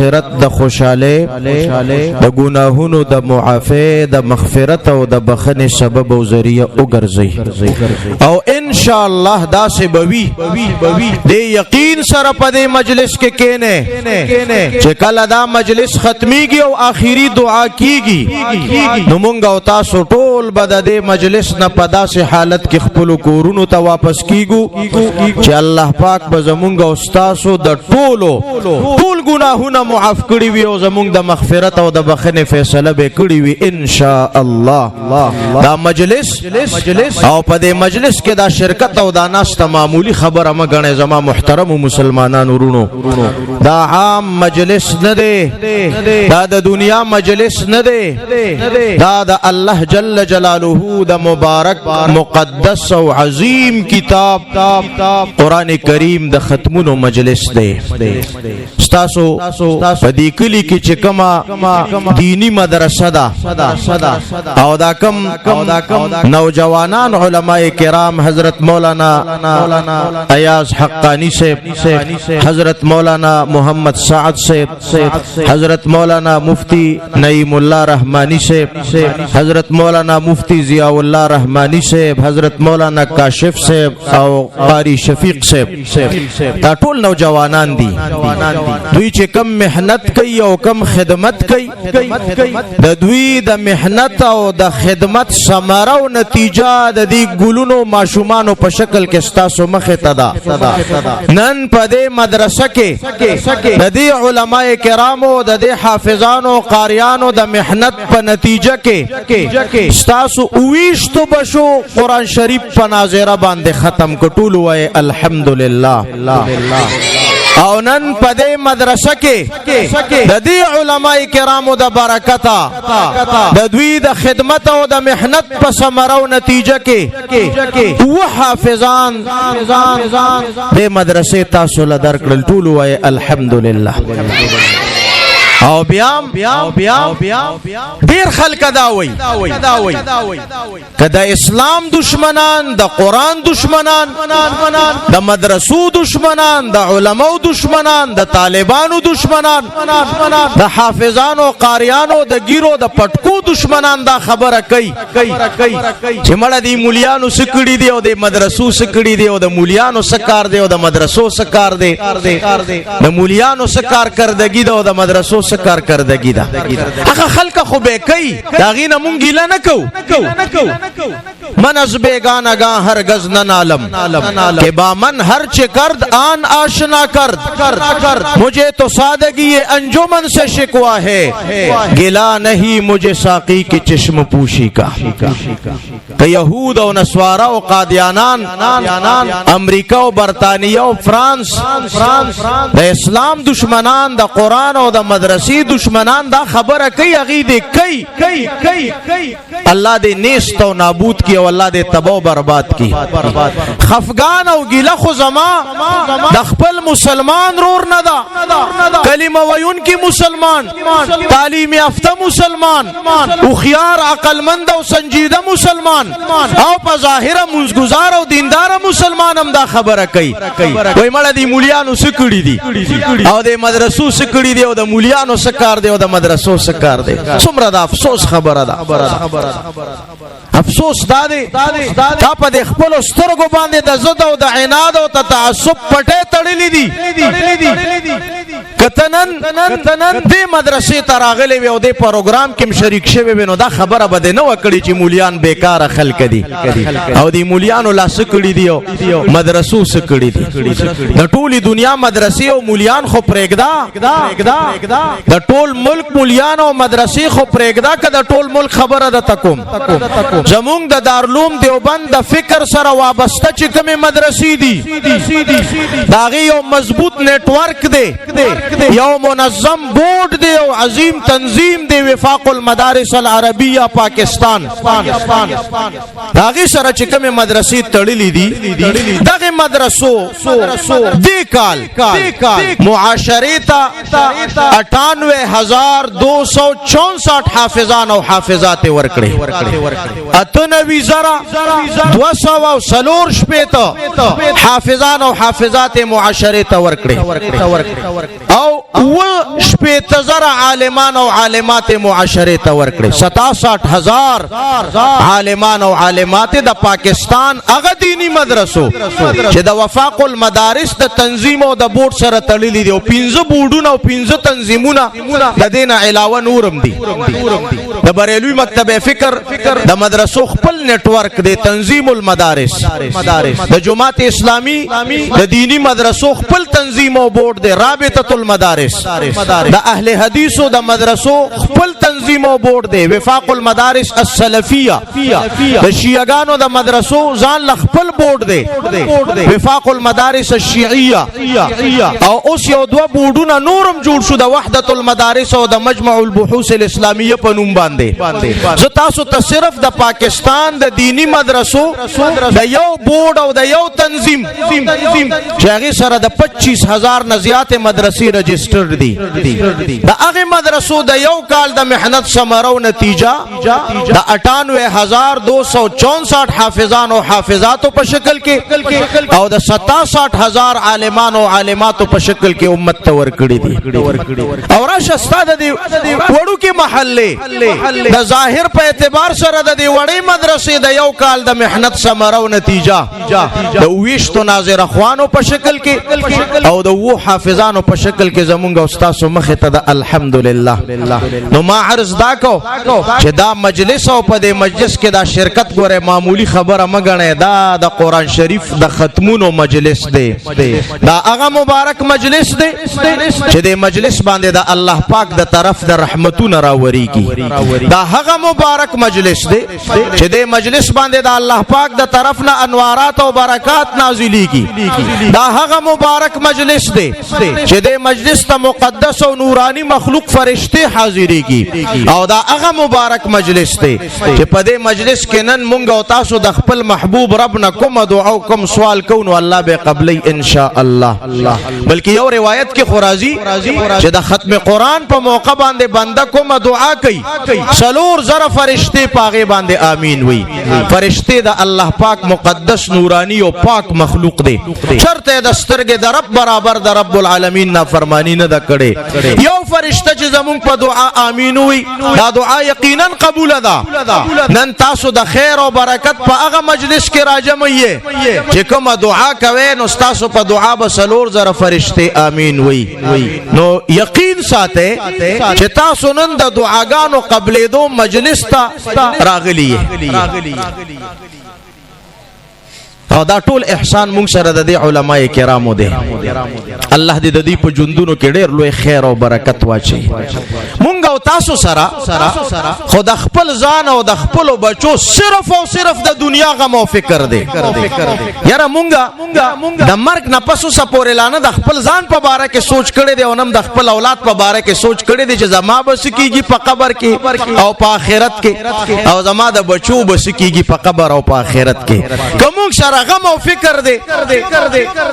آخرت د خوشاله د گناهونو د معافی د مغفرت او د بخنه سبب او ذریعہ وګرځي او ان شاء الله دا سے بوي د یقین سره په دې مجلس کې کېنه چې کله دا مجلس ختميږي او آخري دعا کیږي نو مونږ او تاسو ټول به د دې مجلس نه په داسې حالت کې خپل کورونو ته واپس کیږو چې الله پاک به زمونږ او تاسو د ټول گناهونه معاف کړي وي او زمونږ د مغفرت او د بخنه فیصله به کړي وي ان شاء الله. دا مجلس او په دې مجلس کې دا شرکت او دا ناس معمولی خبره مګنه زما محترم مسلمانانو ورونو دا عام مجلس نه دی دا د دنیا مجلس نه دی دا د الله جل جلاله د مبارک مقدس او عظیم کتاب قرآن کریم د ختمونو مجلس دی. ستاسو په دې کلی کې چې کما دینی مدرسه ده او دا کم نوجوانان علماء کرام حضرت مولانا ایاز حقانی سے حضرت مولانا محمد سعد سے حضرت مولانا مفتی نعیم اللہ رحمانی سے حضرت مولانا مفتی ضیاء اللہ رحمانی سے حضرت مولانا کاشف سے او قاری شفیق سے دا ټول نوجوانان دي دوی چې کم محنت کوي او کم خدمت کوي د دوی د محنت او د خدمت ثمره او نتیجه د دې ګلونو ماشومانو په شکل کې ستاسو مخه تدا نن په دې مدرسه کې د دې علماء کرامو د دې حافظانو قاریانو د محنت په نتیجه کې ستاسو اویشتو بشو قرآن شریف په ناظره باندې ختم کټول وای الحمدلله. او نن په دې مدرسه کې د دې علماء کرامو د برکتا د دوی د خدمت او د محنت په ثمره او نتیجه کې و حافظان دې مدرسې تاسو له درکړل ټول وای الحمدلله. او بیا ډیر خلک دا وای کدا اسلام دشمنان د قرآن دشمنان د مدرسو دشمنان د علماء دشمنان د طالبانو دشمنان د حافظانو قاریانو د ګیرو د پټکو دشمنان دا خبره کوي چې مړه دی مولیانو سکړی دی او د مدرسو سکړی دی او د مولیانو سکار دی او د مدرسو سکار دی د مولیانو سکار کردګی دی او د مدرسو سکار کردگی دا اخا خلق خو بے کئی داغینا منگیلا نکو من از بیگانگاں ہرگز ننالم کہ با من ہر چے کرد آن آشنا کرد مجھے تو سادگی انجمن سے شکوا ہے گلا نہیں مجھے ساقی کی چشم پوشی کا کہ یہود و نسوارہ و قادیانان امریکہ و برطانیہ و فرانس دا اسلام دشمنان دا قرآن و دا مدرسی دشمنان دا خبر کئی عقیدے کئی اللہ دے نیست و نابود کی و اللہ دے تباہ و برباد کی خفگان او گیلہ خزما دخپل مسلمان رور ندا کلمہ ویون کی مسلمان تعلیم یافتہ مسلمان اخیار عقلمند و سنجیدہ مسلمان او پا ظاہرہ منزگزار و دیندار مسلمان ہم دا خبر کئی کوئی مڑا دی مولیانو سکڑی دی او دے مدرسو سکڑی دی او دا مولیانو سکار دے او دا مدرسو سکار دے سمرا دا افسوس خبر دا افسوس دا دے تا پا دے خپلو سترگو باندے دا زد او دا عناد او تا تعصب پٹے تڑلی دی کتنن دے مدرسے تراغلے وی او دے پروگرام کم شریک شوی بینو دا خبر بدے نو اکڑی چی مولیان بیکار خلق دی او دی مولیانو لا سکڑی دی او مدرسو سکڑی دی دا ټولی دنیا مدرسی او مولیان خو پریگدا دا ټول ملک مولیان او مدرسی خو پریگدا که دا ټول ملک خبر دا تکم زمونگ دا دارلوم دیوبند دا فکر سر وابسته چی کمی مدرسی دی داغی یو مضبوط نیٹورک دے یو منظم بورڈ دے یو عظیم تنظیم دے وفاق المدارس العربیہ پاکستان داغی سر چی کمی مدرسی تڑلی دی داغی مدرسو دی کال معاشری تا 98,264 حافظان و حافظات ورکڑے اتنوی زرا 200 شپیتا حافظان و حافظات معاشرے تا ورکڑے او شپیتزر عالمان او عالمات معاشره ته ورکړي 67000 عالمان او عالمات د پاکستان هغه دینی مدرسو چې د وفاق المدارس د تنظیم او د بورډ سره تړلي دي او 15 بورډونه او 15 تنظیمونه د دینه علاوه نورم دي د بریلوی مکتب فکر د مدرسو خپل نیټ ورک دی تنظیم المدارس د جماعت اسلامی د دینی مدرسو خپل تنظیم او بورډ دی رابطه المدارس د اهل حدیثو د مدرسو خپل تنظیم او بورډ دی وفاق المدارس السلفیه د شیعاګانو د مدرسو ځان خپل بورډ دی وفاق المدارس الشیعیه او اوس یو دوه بورډونه نورم جوړ شو د وحدت المدارس او د مجمع البحوث الاسلامیه په نوم باندې زه تاسو ته صرف د پاکستان د دینی مدرسو د یو بورډ او د یو تنظیم چې هغه سره د 25000 نه زیات مدرسې رجسټرډ دي د هغه مدرسو د یو کال د محنت ثمره او نتیجه د 98264 حافظان او حافظاتو په شکل کې او د 67000 عالمان او عالماتو په شکل کې امت ته ورکړي دي او راشه استاد دی وړو کې محله د ظاهر په اعتبار سره د دې وړې مدرسې د یو کال د محنت ثمره او نتیجه د ویشتو ناظر اخوانو په شکل کې او د وو حافظانو په شکل کې زمونږ استاد مخه ته د الحمدلله نو ما عرض دا کو چې دا مجلس او په دې مجلس کې دا شرکت ګوره معمولی خبره مګنه دا د قران شریف د ختمونو مجلس دی دا هغه مبارک مجلس دی چې د مجلس باندې د الله پاک د طرف د رحمتونو راوريږي دا هغه مبارک مجلس دی چې د مجلس باندې د الله پاک د طرف نه انوارات او برکات نازلېږي دا هغه مبارک مجلس دی چې د مجلس ته مقدس او نورانی مخلوق فرشته حاضرېږي او دا هغه مبارک مجلس دی چې په دې مجلس کې نن مونږ او تاسو د خپل محبوب رب نه کوم دعا او کوم سوال کوو نو الله به قبلې ان شاء الله بلکې یو روایت کې خرازی چې د ختم قران په موقع باندې بنده کوم دعا کوي سلور زره فرشته پاغه باندې امین وي فرشته د الله پاک مقدس نورانی او پاک مخلوق دی شرط د سترګې د رب برابر د رب العالمین نافرمانی نه د کړي یو فرشته چې زمونږ په دعا امین وي دا دعا یقینا قبول ده نن تاسو د خیر او برکت په هغه مجلس کې راجمعئ چې کوم دعا کوي نو تاسو په دعا به سلور زره فرشته امین وي نو یقین ساته چې تاسو نن د دعاګانو قبلېدو مجلس ته راغلی او دا ټول احسان مونږ سره د علماء کرامو دی الله دې د دې په ژوندونو کې ډېر لوی خیر او برکت واچي مونږ او تاسو سره خود خپل ځان او د خپل بچو صرف او صرف د دنیا غم او فکر دی یاره مونږ د مرګ نه پس اوسه پورې لانه د خپل ځان په باره کې سوچ کړی دی او نم د خپل اولاد په باره کې سوچ کړی دی چې زما بس کیږي په قبر کې او په آخرت کې او زما د بچو بس کیږي په قبر او په آخرت کې کوم سره غم او فکر دی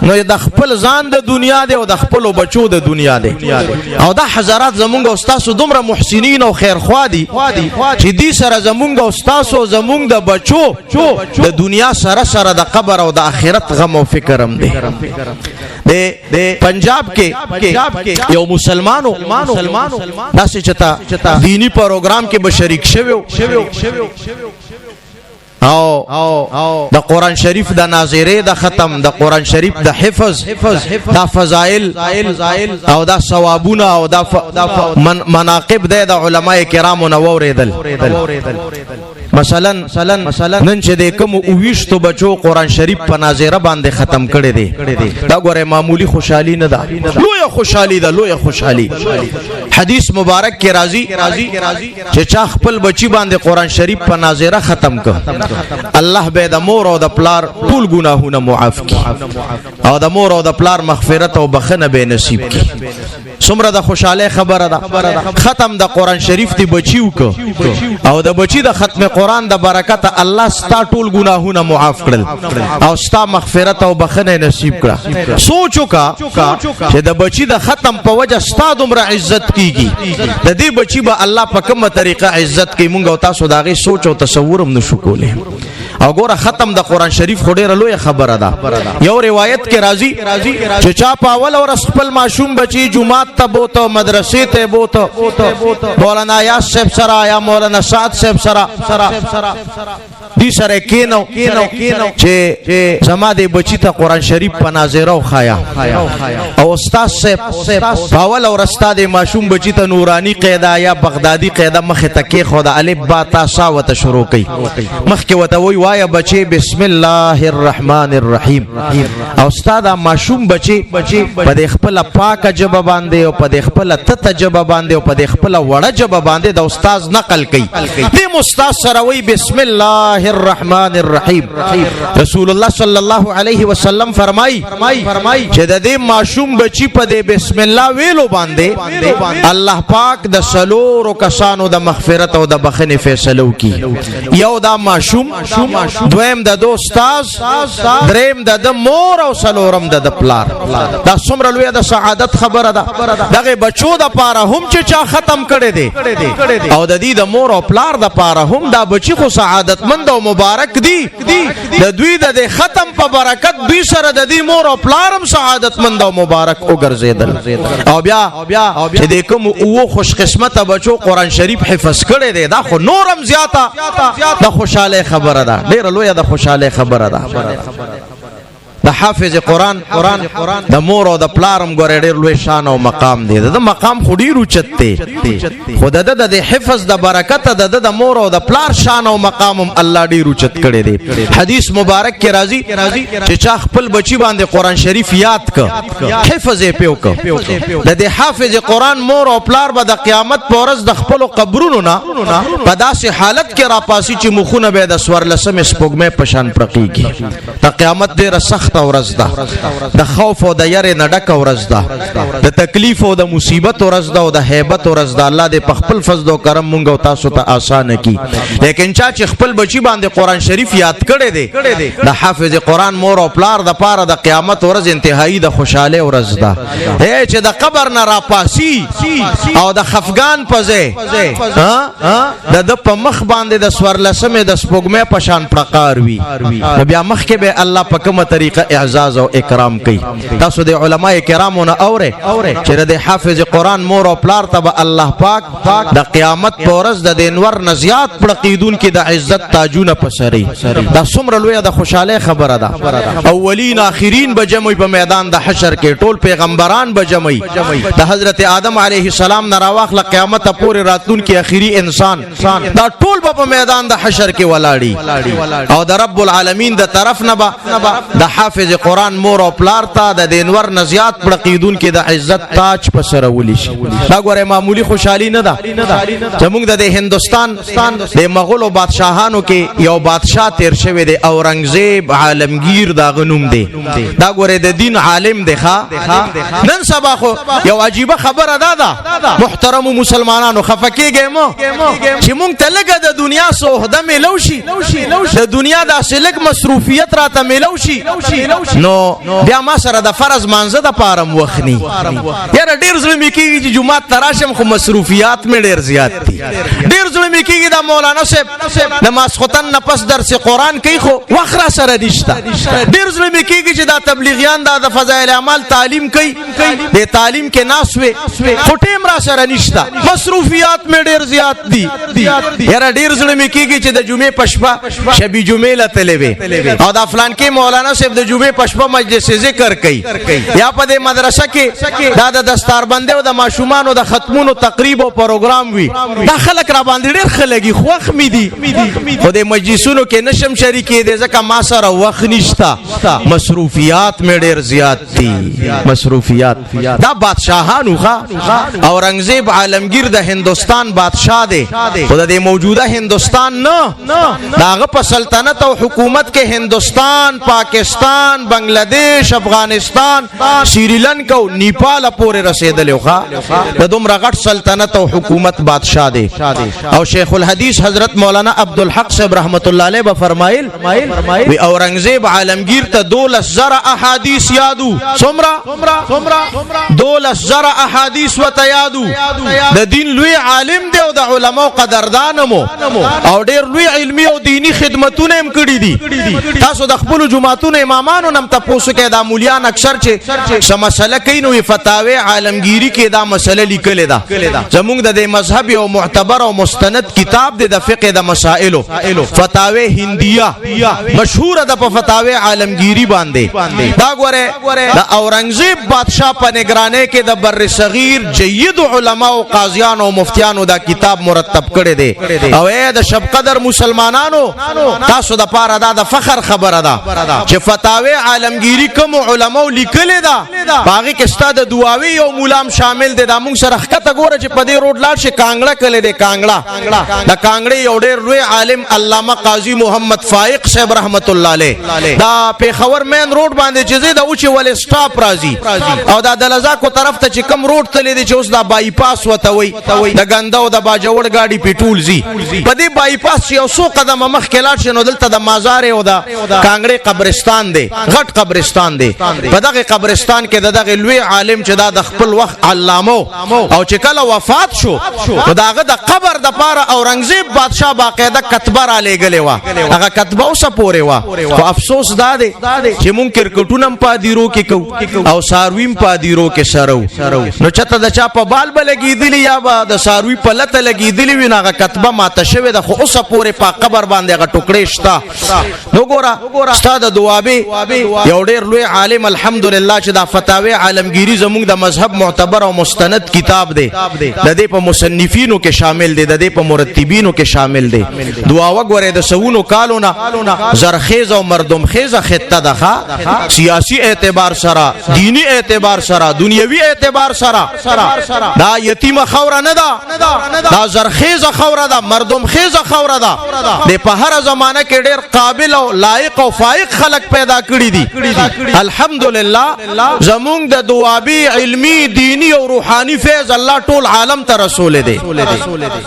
نو د خپل ځان د دنیا دی او د خپل بچو د دنیا دی او دا حضرات زمونږ استاد دومره محسنین او خیرخوا دي چې دې سره زمونږ استاد او زمونږ د بچو د دنیا سره سره د قبر او د آخرت غم او فکر هم دی د پنجاب کې یو مسلمانو داسې چتا دینی پروګرام کې به شریک شوی او د قران شریف د ناظره د ختم د قران شریف د حفظ د فضائل او د ثوابونه او د مناقب د علماء کرامو نو اوریدل مثلا نن چې د کوم اوويشتو بچو قران شریف په ناظره باندې ختم کړي دي دا ګوره معمولی خوشحالي نه ده لوی خوشحالي ده لوی خوشحالي حدیث مبارک کې راضي چې چا خپل بچی باندې قران شریف په ناظره ختم کړ الله به د مور او د پلار ټول ګناهونه معاف کړي او د مور او د پلار مغفرت او بخنه به نصیب کړي څومره د خوشاله خبره ده ختم د قران شریف دی بچیو کو او د بچی د ختم قران د برکت الله ستا ټول ګناهونه معاف کړل او ستا مغفرت او بخنه نصیب کړه سوچو کا چې د بچی د ختم په وجه ستا دومره عزت کیږي د دې بچی به الله په کومه طریقه عزت کوي مونږ او تاسو دا غي سوچ او تصور هم نشو کولای او ګوره ختم د قران شریف خو ډیره لوی خبره ده یو روایت کې راځي چې چا په اول ورځ خپل معصوم بچی جمعات ته بوته مدرسې ته بوته مولانا یاس صاحب سره یا مولانا سعد صاحب سره دې سره کینو چې زما دې بچی ته قران شریف په ناظره او خایا او استاد صاحب په اول ورځ د معصوم بچی ته نورانی قاعده یا بغدادي قاعده مخه تکي خدا الف با تا سا وت شروع کی مخ کې وته وای وایا بچی بسم الله الرحمن الرحیم او استاد معصوم بچی په د خپل پاک جبه باندې او په د خپل تت جبه باندې او په د خپل وړه جبه باندې د استاد نقل کوي دې استاد سره وای بسم الله الرحمن الرحیم رسول الله صلی الله علیه وسلم فرمای چې د دې معصوم بچی په د بسم الله ویلو باندې الله پاک د سلور کسانو د مغفرت او د بخنه فیصله وکي یو دا معصوم دویم د استاد دریم د مور او سلورم د پلار دا څومره لوی د سعادت خبره ده دغه بچو د پاره هم چې چا ختم کړي دي او د دې د مور او پلار د پاره هم دا بچی خو سعادت مند او مبارک دي د دوی د ختم په برکت دوی سره د دې مور او پلار هم سعادت مند او مبارک وګرځیدل او بیا چې د کوم او خوش قسمت بچو قران شریف حفظ کړي دي دا خو نورم زیاته د خوشاله خبره ده ډیره لوی د خوشاله خبره ده د حافظ قران د مور او د پلارم ګورې ډېر لوی شان او مقام دی د مقام خو ډېر اوچت دی خو د حفظ د برکت د مور او د پلار شان او مقام هم الله ډېر اوچت کړی دی حدیث مبارک کې راځي چې چا خپل بچی باندې قران شریف یاد ک حفظ یې پیو ک د حافظ قران مور او پلار به د قیامت په ورځ د خپل قبرونو نه په داسې حالت کې را پاسي چې مخونه به د سورلسم سپوږمۍ په شان پرقيږي د قیامت ډېر سخت ورځ ده د خوف او د یری نه ډک ورځ ده د تکلیف او د مصیبت ورځ ده او د هیبت ورځ ده الله دې په خپل فضل او کرم مونږ او تاسو ته آسان کړي لیکن چا چې خپل بچی باندې قران شریف یاد کړي دي د حافظ قران مور او پلار د پاره د قیامت ورځ انتهایی د خوشاله ورځ ده چې د قبر نه را پاسي او د خفغان پځه د په مخ باندې د سورلسمه د سپوږمۍ په شان پرقار وي بیا مخ کې به الله په کومه طریقه اعزاز او اکرام کوي تاسو د علماء کرامونه اوره چې د حافظ قران مور او پلار ته الله پاک د قیامت په ورځ د انور نزيات پړقیدون کې د عزت تاجونه پسري دا څومره لوی د خوشاله خبره ده اولین اخرین به جمعي په میدان د حشر کې ټول پیغمبران به جمعي د حضرت آدم علیه السلام نه راوخله قیامت پورې راتلون کې اخري انسان دا ټول په میدان د حشر کې ولاړی او د رب العالمین د طرف نه د حافظ قران مور او پلار ته د انور نزيات پړقیدون کې د عزت تاج په سر ولي شي دا ګوره معمولی خوشحالي نه ده زموږ د هندستان د مغولو بادشاہانو کې یو بادشاہ تیر شوی دی اورنګزیب عالمگیر دا غنوم دی دا ګوره د دین عالم دی نن سبا خو یو عجیب خبره ده محترم مسلمانانو خفکیږي مو چې مونږ ته لګه د دنیا سوهده ملو شي د دنیا د اصلک مصروفیت راته ملو شي نو بیا ما سره د فرض مانزه د پارم وخني یاره ډیر ظلم کیږي چې جمعه تراشم خو مصروفیات مې ډیر زیات دي ډیر ظلم کیږي د مولانا صاحب د ماسختن نه پس درس قران کوي خو وخره سره دشته ډیر ظلم کیږي چې د تبلیغیان د فضایل اعمال تعلیم کوي د تعلیم کې ناسوي خو ټیم را سره نشته مصروفیات مې ډیر زیات دي یاره ډیر ظلم کیږي چې د جمعه پشپا شبي جمعه لته وي او د فلان کې مولانا صاحب د جمعه پشپا مجلس ذکر کوي یا په دې مدرسه کې دا د دستاربندۍ او د ماشومان او د ختمونو تقریب او پروګرام وي دا خلک را باندې ډېر خلګي خوښ مې دي خو د مجلسونو کې نشم شریکې دي ځکه ما سره وخت نشته مصروفیات مې ډېر زیات دي مصروفیات دا بادشاہانو اورنګزیب عالمگیر د هندستان بادشاہ دی خو د موجوده هندستان نه داغه په سلطنت او حکومت کې هندستان پاکستان پاکستان بنگلاديش افغانستان سریلانکا او نیپال پورې رسیدلی ښا د دومره غټ سلطنت او حکومت بادشاہ دی او شیخ الحدیث حضرت مولانا عبدالحق صاحب رحمت الله علیه فرمایل وی اورنګزیب عالمگیر ته 12,000 احادیث یادو څومره 12,000 احادیث وته یادو د دین لوی عالم دی او د علماء قدردان مو او ډیر لوی علمی او دینی خدمتونه هم کړی دي تاسو د خپل جماعتونو امامانو نم تاسو کې دا مولیان اکثر چې سم مسله کینو فتاوی عالمگیری کې دا مسله لیکل ده زمونږ د مذهب او معتبر او مستند کتاب د فقه د مسائل فتاوی هندیه مشهور ده په فتاوی عالمگیری باندې دا ګوره د اورنګزیب بادشاہ په نگرانی کې د بر صغیر جید علما او قاضیان او مفتیانو دا کتاب مرتب کړی دی او د شب قدر مسلمانانو تاسو د پاره دا د فخر خبره ده چې فتاوی عالمگیری کوم علماء لیکل ده باغی کې ستاد دعاوی او مولام شامل دي دا موږ سره خطه ګوره چې په دې روډ لاړ شي کانګړه کله دي کانګړه د کانګړې یو ډېر لوی عالم علامه قاضي محمد فائق صاحب رحمت الله علیه دا پیښور مین روډ باندې چې دا اوچې ول سټاپ راځي او دا د لزاکو طرف ته چې کم روډ تللی دي چې اوس دا بای پاس وته وي د ګنده او د باجوړ گاډي پیټول زی په دې بای پاس یو څو قدم مخ کې لاړ شي نو دلته د مازار او د کانګړې قبرستان دی غټ قبرستان دی په دغه قبرستان کې دغه لوی عالم چې دا د خپل وخت علامه او چې کله وفات شو داغه د قبر د پاره اورنګزیب بادشاہ باقاعده کتبه را لېګلې وا هغه کتبه اوسه پورې وا خو افسوس دا دی چې مونږ کرکټونم پادیرو کې کو او سارویم پادیرو کې سرو نو چته د چا په بال بلګېدلی یا با د ساروی په لته لګېدلی وي هغه کتبه ماته شوی د خو اوسه پورې په قبر باندې هغه ټوکړې شتا نو ګوره استاد دوابه یو ډېر لوی عالم الحمدلله چې دا فتاوی عالمگیری زموږ د مذهب معتبر او مستند کتاب دی د دې په مصنفینو کې شامل دی د دې په مرتبینو کې شامل دی دعا وګوره د سونو کالونه زرخیز او مردم خیز خطه ده سیاسی اعتبار سره دینی اعتبار سره دنیوي اعتبار سره دا یتیم خوره نه ده دا زرخیز خوره ده مردم خیز خوره ده د په هر زمانه کې ډېر قابل او لایق او فائق خلق پیدا کړی دي الحمدلله زمونږ د دوابی علمی دینی او روحانی فیض الله ټول عالم ته رسول دی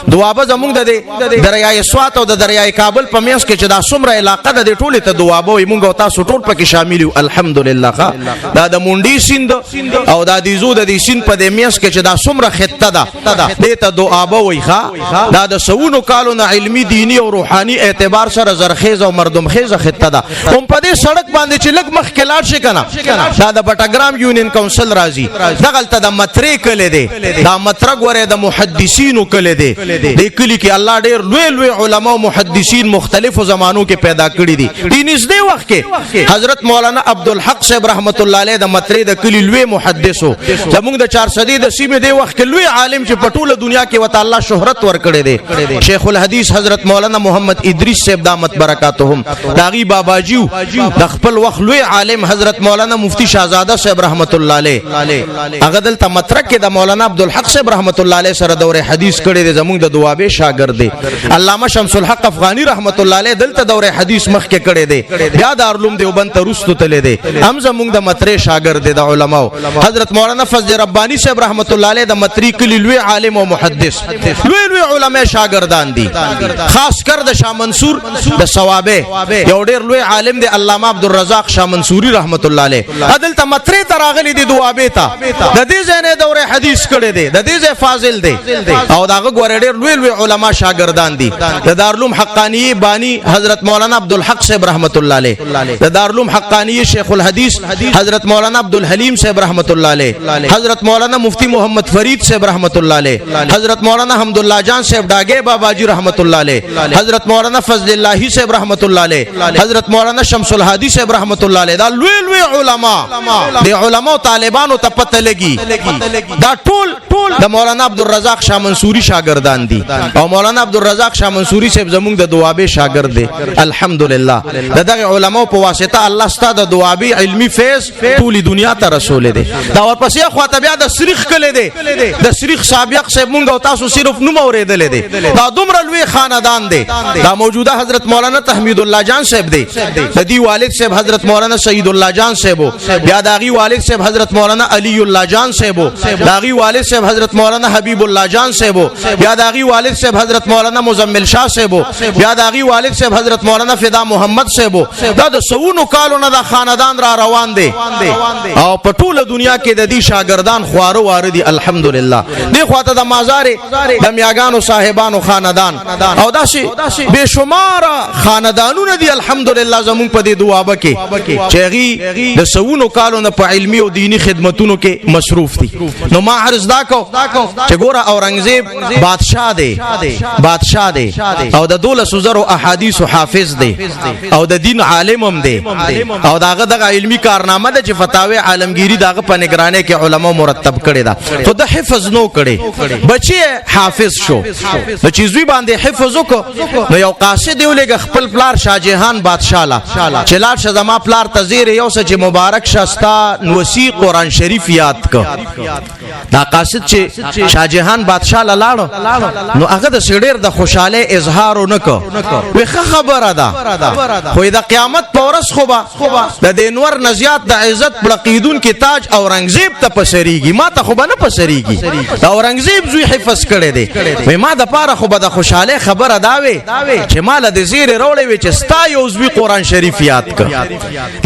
دوابه زمونږ د دریای سوات او د دریای کابل په میاس کې چې دا څومره علاقه ده د ټوله ته دوابه وي مونږ تاسو ټول پکې شامل یو الحمدلله دا د مونډي سیند او دا د زو د سیند په د میاس کې چې دا څومره خطه ده دې ته دوابه وي ښا دا د سونو کالونو علمی دینی او روحانی اعتبار سره زرخیز او مردم خیز خطه ده هم په دې سړک باندې چې لګ مخ کې لاړ شي کنه دا د بټاګرام یونین کونسل راځي دغلته د متری کله دی دا مترګ وره د محدثینو کله دی د کلی کې الله ډېر لوی علما او محدثین مختلفو زمانو کې پیدا کړی دي دینس دی وخت کې حضرت مولانا عبدالحق صاحب رحمت الله علیه د متری د کلی لوی محدثو زموږ د 400 د سیمه دی وخت کې لوی عالم چې په ټوله دنیا کې وته الله شهرت ور کړی دی شیخ الحدیث حضرت مولانا محمد ادریس صاحب دامت برکاتهم داغي باباجیو د خپل وخت لوی عالم حضرت مولانا مفتی شاهزاده صاحب رحمت الله علیه هغه دلته مترک کې د مولانا عبدالحق صاحب رحمت الله علیه سره دوره حدیث کړي دي زموږ د دوابه شاګرد دي علامه شمس الحق افغانی رحمت الله علیه دلته دوره حدیث مخ کې کړي دي بیا د علوم دیوبند ته رستو تللی دي هم زموږ د متری شاګرد دي د علماو حضرت مولانا فضل ربانی صاحب رحمت الله علیه د متری کلی لوی عالم او محدث لوی علماء شاګردان دي خاص کر د شاه منصور د ثوابه یو ډېر لوی عالم دی علامه عبدالرزاق شاه منصوری رحمت الله علیه عدالت متری تراغلی دی دوابه تا د دې ځنه دوره حدیث کړي دي د دې ځای فاضل دی او داغه ګور ډېر لوی علما شاګردان دي د دارالعلوم حقانی بانی حضرت مولانا عبدالحق صاحب رحمت الله علیه د دارالعلوم حقانی شیخ الحدیث حضرت مولانا عبدالحلیم صاحب رحمت الله علیه حضرت مولانا مفتی محمد فرید صاحب رحمت الله علیه حضرت مولانا حمدالله جان صاحب ډاګه بابا جی رحمت الله علیه حضرت مولانا فضل الله صاحب رحمت الله علیه حضرت مولانا شمس الهادی صاحب رحمت الله علیه دا لوی علما د علماء طالبانو ته پته لګي دا ټول د مولانا عبدالرزاق شاه منصوری شاګردان دي او مولانا عبدالرزاق شاه منصوری صاحب زموږ د دوابه شاګرد دي الحمدلله دغه علماء په واسطه الله ستاسو د دوابه علمی فیض ټول دنیا ته رسول دي دا ورپسې خواته بیا د سریخ کله دي د سریخ سابق صاحب مونږ او تاسو صرف نوم اوریدل دي دا دومره لوی خاندان دي دا موجوده حضرت مولانا تحمید الله جان صاحب دي د دی والد صاحب حضرت مولانا سعید الله جان صاحب بیا داغي والد صاحب حضرت مولانا علی الله جان صاحب داغي والد صاحب حضرت مولانا حبیب الله جان صاحب بیا داغي والد صاحب حضرت مولانا مزمل شاه صاحب بیا داغي والد صاحب حضرت مولانا فدا محمد صاحب دا د سونو کالو نه دا خاندان را روان دي او په ټوله دنیا کې د دې شاګردان خوارو واردي الحمدلله دی خواته د مازار د میاګانو صاحبانو خاندان او داسي بشمار خاندانونه دي الحمدلله زمون په دې دعا بکې چېغي د سونو کالو نه په علمي او دینی خدمتونو کې مصروف دي نو ما عرض دا کو چې ګوره اورنګزیب بادشاہ دی او د 1200 احادیث حافظ دی او د دین عالم هم دی او داغه د علمی کارنامه د فتاوی عالمگیری داغه په نگرانی کې علما مرتب کړي دا خو د حفظ نو کړي بچي حافظ شو د چیزوی باندې حفظ وکړو نو یو قاصد ولګ خپل پلار شاه جهان بادشاہ لا چلار شزما پلار تزیر یو سچ مبارک شاستا وسی قران شریف یاد ک دا قاصد چې شاه جهان بادشاہ لاړو نو هغه د سړیر د خوشاله اظهار نکو وخه خبره ده خو د قیامت پورس خوبا د دینور نزیات د عزت بلقیدون کې تاج اورنګزیب ته پسریږي ما ته خو نه پسریږي د اورنګزیب زوی حفظ کړي دي وای ما د پاره خو د خوشاله خبره داوي چې مال د زیر وروړي وي چې ستا یو زوی قران شریف یاد ک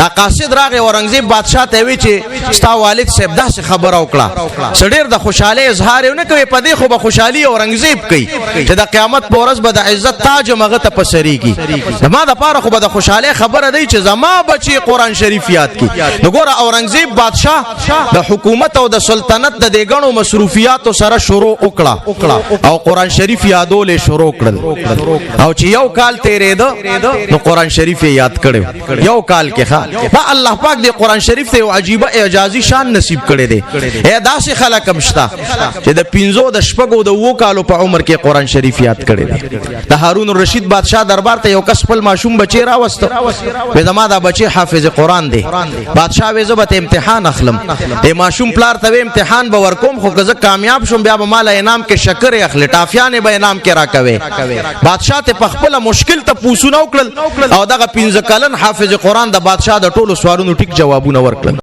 دا قاصد راغی اورنګزیب بادشاہ ته وی چې ستا والد صاحب داسې خبره وکړه سړیر د خوشاله اظهار نه کوي په دې خو به خوشحالي اورنګزیب کوي چې د قیامت پورس به د عزت تاج مغه ته پسریږي ما د پاره خو به د خوشاله خبره دی چې زما بچي قران شریف یاد کی نو ګوره اورنګزیب بادشاہ د حکومت او د سلطنت د دېګڼو مصروفیات سره شروع وکړه او قران شریف یادول شروع کړل او چې یو کال تیرېده نو قران شریف یاد کړو یو کال کې ښا دا الله پاک دې قران شریف ته یو عجیبه اعجازي شان نصیب کړي دي اے داسې خلک مشتا چې د 15 د شپږو د وو کالو په عمر کې قران شریف یاد کړي دي د هارون الرشید بادشاہ دربار ته یو کس خپل ماشوم بچی راوست وې زما دا بچی حافظ قران دی بادشاہ وې زبته امتحان اخلم د ماشوم پلار ته امتحان به ورکوم خو که کامیاب شوم بیا به مال انعام کې شکر اخلي ټافیانه به انعام کې راکوي بادشاہ ته په خپل مشکل ته پوښتنه وکړل او دغه 15 کلن حافظ قران د بادشاہ د ټولو سوالونو ټیک جوابونه ورکړل